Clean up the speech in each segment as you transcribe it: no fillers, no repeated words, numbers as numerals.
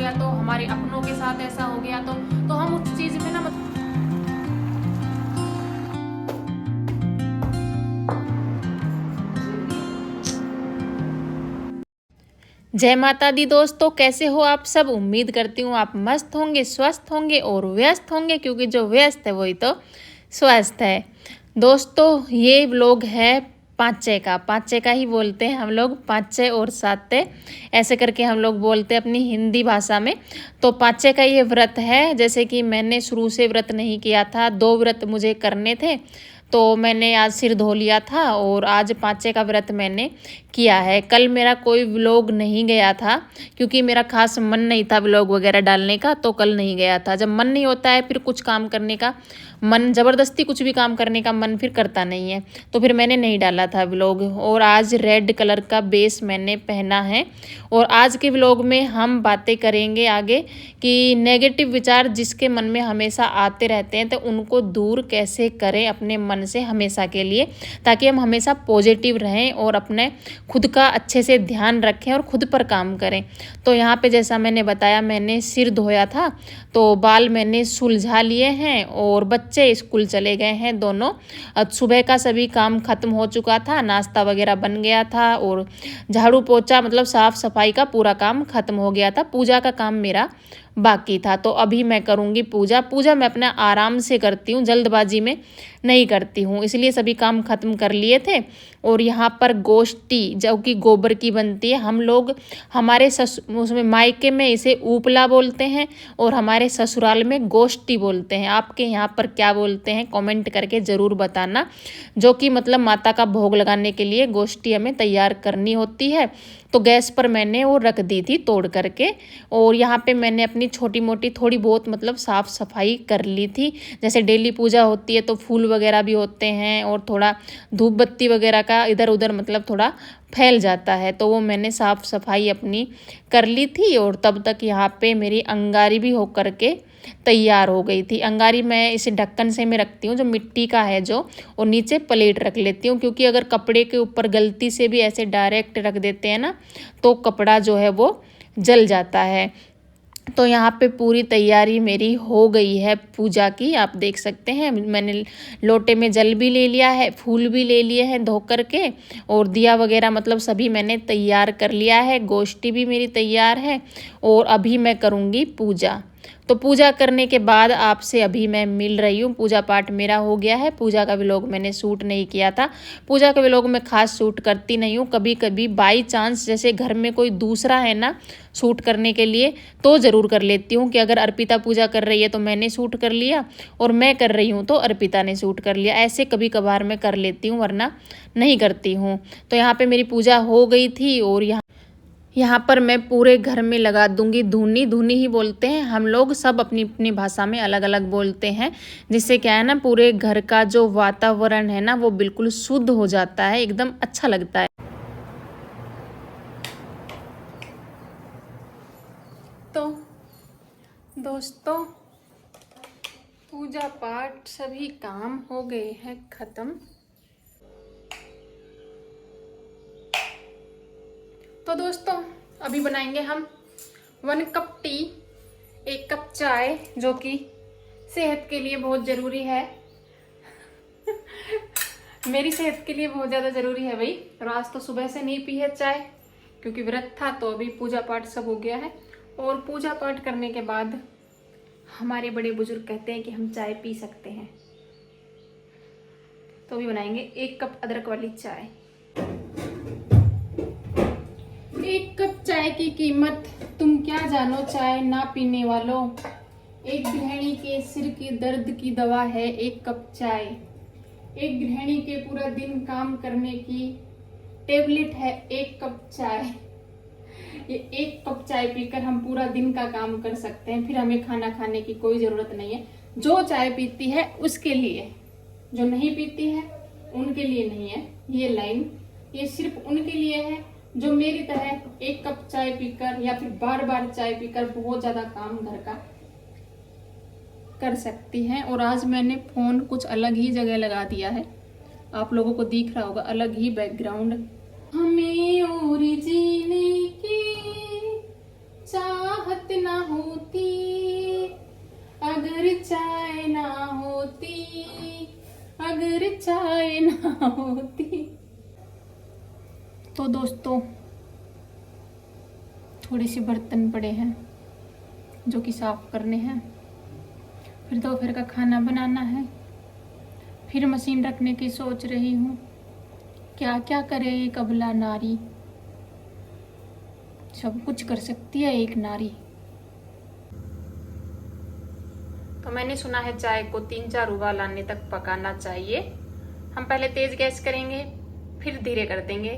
गया तो, हमारे अपनों के साथ ऐसा हो गया तो हम उस चीज में ना जय माता दी दोस्तों, कैसे हो आप सब। उम्मीद करती हूँ आप मस्त होंगे, स्वस्थ होंगे और व्यस्त होंगे, क्योंकि जो व्यस्त है वही तो स्वस्थ है। दोस्तों ये व्लॉग है पाँचे का ही बोलते हैं हम लोग, पाँचे और साते ऐसे करके हम लोग बोलते हैं अपनी हिंदी भाषा में। तो पाँचे का ये व्रत है। जैसे कि मैंने शुरू से व्रत नहीं किया था, 2 व्रत मुझे करने थे, तो मैंने आज सिर धो लिया था और आज पाँचे का व्रत मैंने किया है। कल मेरा कोई व्लॉग नहीं गया था, क्योंकि मेरा खास मन नहीं था व्लॉग वगैरह डालने का, तो कल नहीं गया था। जब मन नहीं होता है फिर कुछ काम करने का मन, ज़बरदस्ती कुछ भी काम करने का मन फिर करता नहीं है, तो फिर मैंने नहीं डाला था व्लॉग। और आज रेड कलर का बेस मैंने पहना है। और आज के व्लॉग में हम बातें करेंगे आगे कि नेगेटिव विचार जिसके मन में हमेशा आते रहते हैं, तो उनको दूर कैसे करें अपने मन से हमेशा के लिए, ताकि हम हमेशा पॉजिटिव रहें और अपने खुद का अच्छे से ध्यान रखें और खुद पर काम करें। तो यहाँ पे जैसा मैंने बताया, मैंने सिर धोया था, तो बाल मैंने सुलझा लिए हैं और बच्चे स्कूल चले गए हैं दोनों। सुबह का सभी काम खत्म हो चुका था, नाश्ता वगैरह बन गया था और झाड़ू पोछा मतलब साफ़ सफाई का पूरा काम खत्म हो गया था। पूजा का काम मेरा बाकी था, तो अभी मैं करूँगी पूजा मैं अपना आराम से करती हूँ, जल्दबाजी में नहीं करती हूँ, इसलिए सभी काम खत्म कर लिए थे। और यहाँ पर गोष्ठी जो कि गोबर की बनती है, हम लोग हमारे उसमें मायके में इसे ऊपला बोलते हैं और हमारे ससुराल में गोष्ठी बोलते हैं। आपके यहाँ पर क्या बोलते हैं कमेंट करके ज़रूर बताना। जो कि मतलब माता का भोग लगाने के लिए गोष्ठी हमें तैयार करनी होती है। तो गैस पर मैंने वो रख दी थी तोड़ करके, और यहाँ पे मैंने अपनी छोटी मोटी थोड़ी बहुत मतलब साफ़ सफाई कर ली थी। जैसे डेली पूजा होती है तो फूल वगैरह भी होते हैं और थोड़ा धूप बत्ती वगैरह का इधर उधर मतलब थोड़ा फैल जाता है, तो वो मैंने साफ़ सफाई अपनी कर ली थी। और तब तक यहाँ पे मेरी अंगारी भी हो करके तैयार हो गई थी। अंगारी मैं इसे ढक्कन से मैं रखती हूँ, जो मिट्टी का है जो, और नीचे प्लेट रख लेती हूँ, क्योंकि अगर कपड़े के ऊपर गलती से भी ऐसे डायरेक्ट रख देते हैं ना, तो कपड़ा जो है वो जल जाता है। तो यहाँ पे पूरी तैयारी मेरी हो गई है पूजा की, आप देख सकते हैं। मैंने लोटे में जल भी ले लिया है, फूल भी ले लिए हैं धो करके, और दिया वगैरह मतलब सभी मैंने तैयार कर लिया है। गोष्ठी भी मेरी तैयार है और अभी मैं करूँगी पूजा। तो पूजा करने के बाद आपसे अभी मैं मिल रही हूँ। पूजा पाठ मेरा हो गया है। पूजा का व्लॉग मैंने शूट नहीं किया था। पूजा का व्लॉग मैं खास शूट करती नहीं हूँ, कभी कभी बाई चांस जैसे घर में कोई दूसरा है ना शूट करने के लिए, तो ज़रूर कर लेती हूँ। कि अगर अर्पिता पूजा कर रही है तो मैंने शूट कर लिया, और मैं कर रही हूँ तो अर्पिता ने शूट कर लिया, ऐसे कभी कभार मैं कर लेती हूँ, वरना नहीं करती हूँ। तो यहाँ पे मेरी पूजा हो गई थी और यहाँ पर मैं पूरे घर में लगा दूंगी धूनी। धूनी ही बोलते हैं हम लोग, सब अपनी अपनी भाषा में अलग अलग बोलते हैं, जिससे क्या है ना पूरे घर का जो वातावरण है ना वो बिल्कुल शुद्ध हो जाता है, एकदम अच्छा लगता है। तो दोस्तों पूजा पाठ सभी काम हो गए हैं खत्म। तो दोस्तों अभी बनाएंगे हम 1 कप टी, 1 कप चाय, जो कि सेहत के लिए बहुत ज़रूरी है। मेरी सेहत के लिए बहुत ज़्यादा ज़रूरी है भाई। और आज तो सुबह से नहीं पी है चाय, क्योंकि व्रत था। तो अभी पूजा पाठ सब हो गया है, और पूजा पाठ करने के बाद हमारे बड़े बुजुर्ग कहते हैं कि हम चाय पी सकते हैं। तो अभी बनाएंगे 1 कप अदरक वाली चाय। 1 कप चाय की कीमत तुम क्या जानो चाय ना पीने वालों। एक गृहिणी के सिर की दर्द की दवा है 1 कप चाय। एक गृहिणी के पूरा दिन काम करने की टेबलेट है 1 कप चाय। ये 1 कप चाय पीकर हम पूरा दिन का काम कर सकते हैं, फिर हमें खाना खाने की कोई ज़रूरत नहीं है। जो चाय पीती है उसके लिए, जो नहीं पीती है उनके लिए नहीं है ये लाइन। ये सिर्फ उनके लिए है जो मेरी तरह 1 कप चाय पीकर या फिर बार बार चाय पीकर बहुत ज़्यादा काम घर का कर सकती हैं। और आज मैंने फ़ोन कुछ अलग ही जगह लगा दिया है, आप लोगों को दिख रहा होगा, अलग ही बैकग्राउंड। हमें और जीने की चाहत ना अगर चाय ना होती। तो दोस्तों थोड़े से बर्तन पड़े हैं जो कि साफ करने हैं, फिर दोपहर का खाना बनाना है, फिर मशीन रखने की सोच रही हूँ। क्या क्या करे एक अबला नारी, सब कुछ कर सकती है एक नारी। तो मैंने सुना है चाय को 3-4 उबाल आने तक पकाना चाहिए। हम पहले तेज गैस करेंगे, फिर धीरे कर देंगे।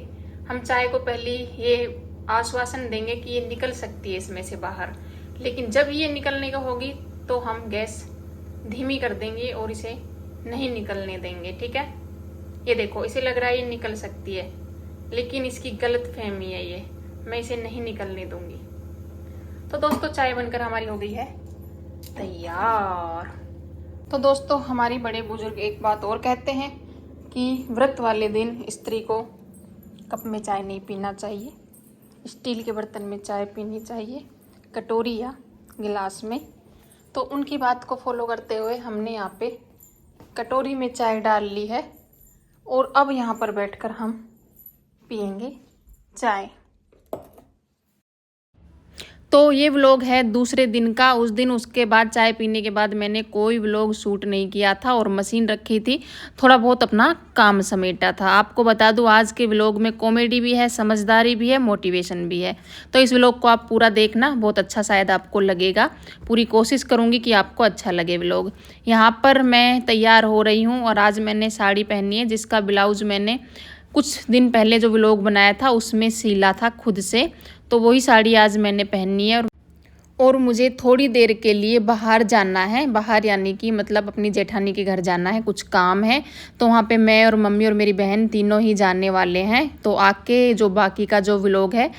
हम चाय को पहले ये आश्वासन देंगे कि ये निकल सकती है इसमें से बाहर, लेकिन जब ये निकलने का होगी तो हम गैस धीमी कर देंगे और इसे नहीं निकलने देंगे। ठीक है, ये देखो इसे लग रहा है ये निकल सकती है, लेकिन इसकी गलत फहमी है ये, मैं इसे नहीं निकलने दूंगी। तो दोस्तों चाय बनकर हमारी हो गई है तैयार। तो दोस्तों हमारी बड़े बुजुर्ग एक बात और कहते हैं कि व्रत वाले दिन स्त्री को कप में चाय नहीं पीना चाहिए, स्टील के बर्तन में चाय पीनी चाहिए, कटोरी या गिलास में। तो उनकी बात को फॉलो करते हुए हमने यहाँ पे कटोरी में चाय डाल ली है और अब यहाँ पर बैठकर हम पियेंगे चाय। तो ये व्लॉग है दूसरे दिन का। उस दिन उसके बाद चाय पीने के बाद मैंने कोई व्लॉग शूट नहीं किया था और मशीन रखी थी, थोड़ा बहुत अपना काम समेटा था। आपको बता दूं आज के व्लॉग में कॉमेडी भी है, समझदारी भी है, मोटिवेशन भी है। तो इस व्लॉग को आप पूरा देखना, बहुत अच्छा शायद आपको लगेगा। पूरी कोशिश करूँगी कि आपको अच्छा लगे व्लॉग। यहाँ पर मैं तैयार हो रही हूँ और आज मैंने साड़ी पहनी है जिसका ब्लाउज मैंने कुछ दिन पहले जो व्लॉग बनाया था उसमें सिला था खुद से। तो वही साड़ी आज मैंने पहनी है और मुझे थोड़ी देर के लिए बाहर जाना है। बाहर यानी कि मतलब अपनी जेठानी के घर जाना है, कुछ काम है। तो वहाँ पे मैं और मम्मी और मेरी बहन तीनों ही जाने वाले हैं। तो आके जो बाकी का जो व्लॉग है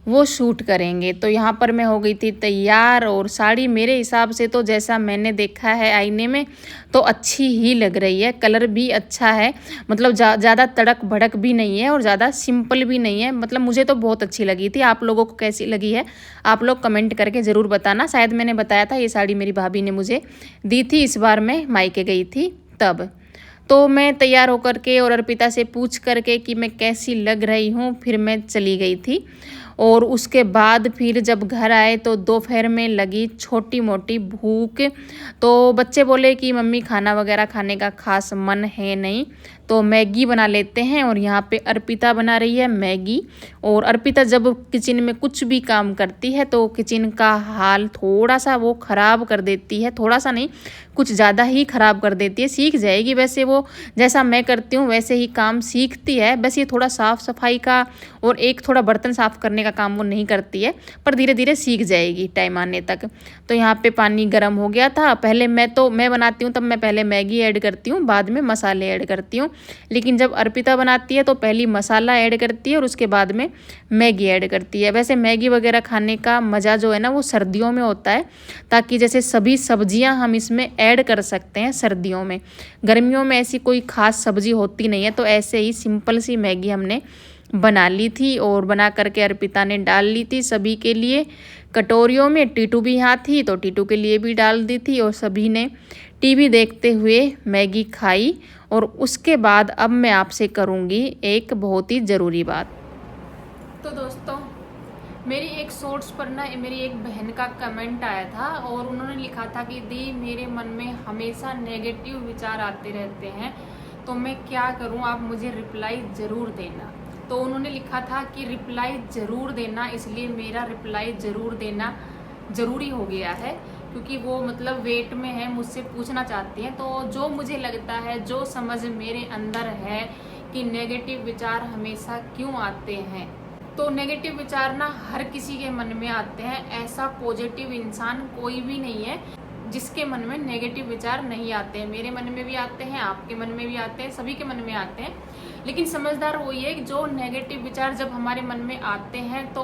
वो शूट करेंगे। तो यहाँ पर मैं हो गई थी तैयार और साड़ी मेरे हिसाब से तो जैसा मैंने देखा है आईने में तो अच्छी ही लग रही है। कलर भी अच्छा है, मतलब ज़्यादा तड़क भड़क भी नहीं है और ज़्यादा सिंपल भी नहीं है। मतलब मुझे तो बहुत अच्छी लगी थी। आप लोगों को कैसी लगी है आप लोग कमेंट करके ज़रूर बताना। शायद मैंने बताया था ये साड़ी मेरी भाभी ने मुझे दी थी, इस बार मैं मायके गई थी तब। तो मैं तैयार होकर के और अर्पिता से पूछ करके कि मैं कैसी लग रही हूँ फिर मैं चली गई थी। और उसके बाद फिर जब घर आए तो दोपहर में लगी छोटी मोटी भूख। तो बच्चे बोले कि मम्मी खाना वगैरह खाने का खास मन है नहीं, तो मैगी बना लेते हैं। और यहाँ पे अर्पिता बना रही है मैगी। और अर्पिता जब किचन में कुछ भी काम करती है तो किचन का हाल थोड़ा सा वो ख़राब कर देती है, थोड़ा सा नहीं कुछ ज़्यादा ही ख़राब कर देती है। सीख जाएगी वैसे वो, जैसा मैं करती हूँ वैसे ही काम सीखती है। बस ये थोड़ा साफ़ सफाई का और एक थोड़ा बर्तन साफ़ करने का काम वो नहीं करती है, पर धीरे धीरे सीख जाएगी टाइम आने तक। तो यहाँ पे पानी गर्म हो गया था। पहले मैं बनाती हूँ तब मैं पहले मैगी ऐड करती हूँ, बाद में मसाले ऐड करती हूँ। लेकिन जब अर्पिता बनाती है तो पहली मसाला ऐड करती है और उसके बाद में मैगी ऐड करती है। वैसे मैगी वगैरह खाने का मज़ा जो है ना वो सर्दियों में होता है, ताकि जैसे सभी सब्जियां हम इसमें ऐड कर सकते हैं सर्दियों में। गर्मियों में ऐसी कोई ख़ास सब्जी होती नहीं है, तो ऐसे ही सिंपल सी मैगी हमने बना ली थी और बना करके अर्पिता ने डाल ली थी सभी के लिए कटोरियों में। टीटू भी यहाँ थी तो टीटू के लिए भी डाल दी थी और सभी ने टीवी देखते हुए मैगी खाई। और उसके बाद अब मैं आपसे करूँगी एक बहुत ही ज़रूरी बात। तो दोस्तों मेरी एक शॉर्ट्स पर ना मेरी एक बहन का कमेंट आया था और उन्होंने लिखा था कि दी मेरे मन में हमेशा नेगेटिव विचार आते रहते हैं, तो मैं क्या करूं, आप मुझे रिप्लाई ज़रूर देना। तो उन्होंने लिखा था कि रिप्लाई ज़रूर देना, इसलिए मेरा रिप्लाई ज़रूर देना ज़रूरी हो गया है, क्योंकि वो मतलब वेट में है, मुझसे पूछना चाहती हैं। तो जो मुझे लगता है, जो समझ मेरे अंदर है कि नेगेटिव विचार हमेशा क्यों आते हैं, तो नेगेटिव विचार ना हर किसी के मन में आते हैं। ऐसा पॉजिटिव इंसान कोई भी नहीं है जिसके मन में नेगेटिव विचार नहीं आते हैं। मेरे मन में भी आते हैं, आपके मन में भी आते हैं, सभी के मन में आते हैं। लेकिन समझदार वही है कि जो नेगेटिव विचार जब हमारे मन में आते हैं तो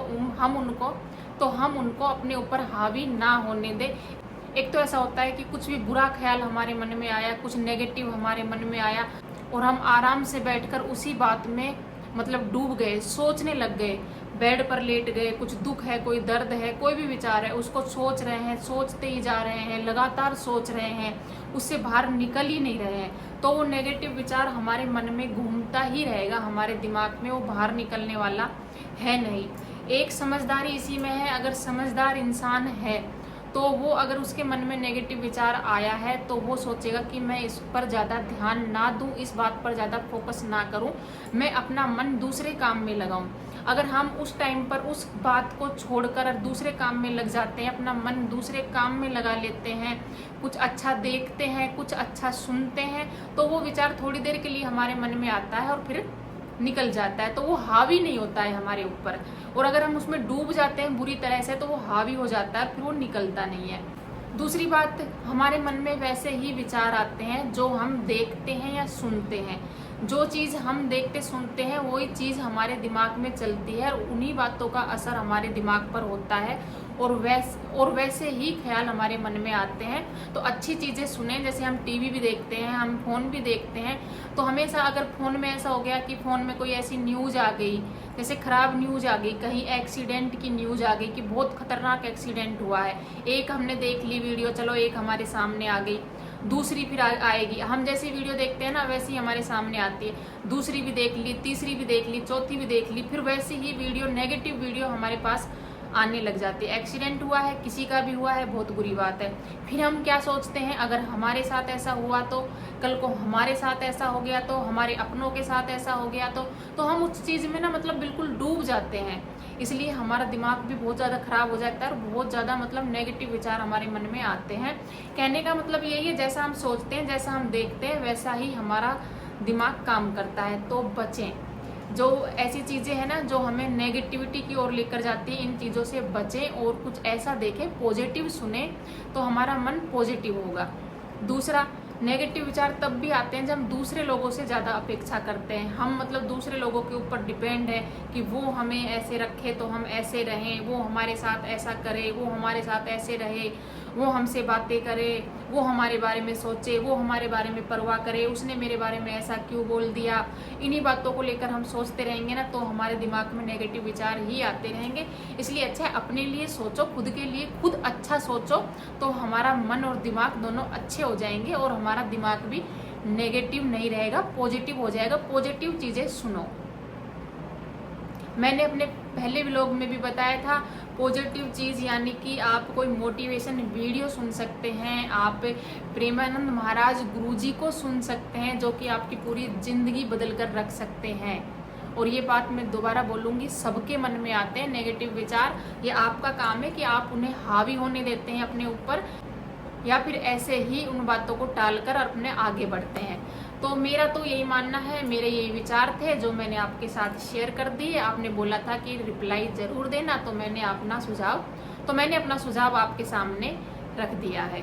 हम उनको अपने ऊपर हावी ना होने दें। एक तो ऐसा होता है कि कुछ भी बुरा ख्याल हमारे मन में आया, कुछ नेगेटिव हमारे मन में आया और हम आराम से बैठकर उसी बात में मतलब डूब गए, सोचने लग गए, बेड पर लेट गए, कुछ दुख है, कोई दर्द है, कोई भी विचार है, उसको सोच रहे हैं, सोचते ही जा रहे हैं, लगातार सोच रहे हैं, उससे बाहर निकल ही नहीं रहे हैं, तो वो नेगेटिव विचार हमारे मन में घूमता ही रहेगा, हमारे दिमाग में, वो बाहर निकलने वाला है नहीं। एक समझदारी इसी में है, अगर समझदार इंसान है तो वो अगर उसके मन में नेगेटिव विचार आया है तो वो सोचेगा कि मैं इस पर ज़्यादा ध्यान ना दूं, इस बात पर ज़्यादा फोकस ना करूं, मैं अपना मन दूसरे काम में लगाऊं। अगर हम उस टाइम पर उस बात को छोड़कर दूसरे काम में लग जाते हैं, अपना मन दूसरे काम में लगा लेते हैं, कुछ अच्छा देखते हैं, कुछ अच्छा सुनते हैं, तो वो विचार थोड़ी देर के लिए हमारे मन में आता है और फिर निकल जाता है, तो वो हावी नहीं होता है हमारे ऊपर। और अगर हम उसमें डूब जाते हैं बुरी तरह से तो वो हावी हो जाता है, फिर वो निकलता नहीं है। दूसरी बात, हमारे मन में वैसे ही विचार आते हैं जो हम देखते हैं या सुनते हैं। जो चीज़ हम देखते सुनते हैं वही चीज़ हमारे दिमाग में चलती है और उन्हीं बातों का असर हमारे दिमाग पर होता है और वैसे ही ख्याल हमारे मन में आते हैं। तो अच्छी चीज़ें सुने, जैसे हम टीवी भी देखते हैं, हम फ़ोन भी देखते हैं, तो हमेशा अगर फ़ोन में ऐसा हो गया कि फ़ोन में कोई ऐसी न्यूज़ आ गई, जैसे ख़राब न्यूज़ आ गई, कहीं एक्सीडेंट की न्यूज़ आ गई कि बहुत खतरनाक एक्सीडेंट हुआ है, एक हमने देख ली वीडियो, चलो एक हमारे सामने आ गई, दूसरी फिर आएगी, हम जैसी वीडियो देखते हैं ना वैसी हमारे सामने आती है, दूसरी भी देख ली, तीसरी भी देख ली, चौथी भी देख ली, फिर वैसी ही वीडियो, नेगेटिव वीडियो हमारे पास आने लग जाती है। एक्सीडेंट हुआ है, किसी का भी हुआ है, बहुत बुरी बात है, फिर हम क्या सोचते हैं, अगर हमारे साथ ऐसा हुआ तो कल को हमारे साथ ऐसा हो गया, तो हमारे अपनों के साथ ऐसा हो गया, तो हम उस चीज़ में ना मतलब बिल्कुल डूब जाते हैं। इसलिए हमारा दिमाग भी बहुत ज़्यादा ख़राब हो जाता है और बहुत ज़्यादा मतलब नेगेटिव विचार हमारे मन में आते हैं। कहने का मतलब यही है, जैसा हम सोचते हैं, जैसा हम देखते हैं, वैसा ही हमारा दिमाग काम करता है। तो बचें, जो ऐसी चीज़ें हैं ना जो हमें नेगेटिविटी की ओर लेकर जाती है, इन चीज़ों से बचें और कुछ ऐसा देखें, पॉजिटिव सुने, तो हमारा मन पॉजिटिव होगा। दूसरा, नेगेटिव विचार तब भी आते हैं जब हम दूसरे लोगों से ज़्यादा अपेक्षा करते हैं, हम मतलब दूसरे लोगों के ऊपर डिपेंड है कि वो हमें ऐसे रखे तो हम ऐसे रहें, वो हमारे साथ ऐसा करे, वो हमारे साथ ऐसे रहे, वो हमसे बातें करे, वो हमारे बारे में सोचे, वो हमारे बारे में परवाह करे, उसने मेरे बारे में ऐसा क्यों बोल दिया। इन्हीं बातों को लेकर हम सोचते रहेंगे ना तो हमारे दिमाग में नेगेटिव विचार ही आते रहेंगे। इसलिए अच्छा है अपने लिए सोचो, खुद के लिए खुद अच्छा सोचो, तो हमारा मन और दिमाग दोनों अच्छे हो जाएंगे और हमारा दिमाग भी नेगेटिव नहीं रहेगा, पॉजिटिव हो जाएगा। पॉजिटिव चीज़ें सुनो। मैंने अपने पहले व्लॉग में भी बताया था, पॉजिटिव चीज़ यानी कि आप कोई मोटिवेशन वीडियो सुन सकते हैं, आप प्रेमानंद महाराज गुरुजी को सुन सकते हैं, जो कि आपकी पूरी ज़िंदगी बदल कर रख सकते हैं। और ये बात मैं दोबारा बोलूँगी, सबके मन में आते हैं नेगेटिव विचार, ये आपका काम है कि आप उन्हें हावी होने देते हैं अपने ऊपर या फिर ऐसे ही उन बातों को टालकर अपने आगे बढ़ते हैं। तो मेरा तो यही मानना है, मेरे यही विचार थे जो मैंने आपके साथ शेयर कर दिए। आपने बोला था कि रिप्लाई ज़रूर देना, तो मैंने अपना सुझाव आपके सामने रख दिया है।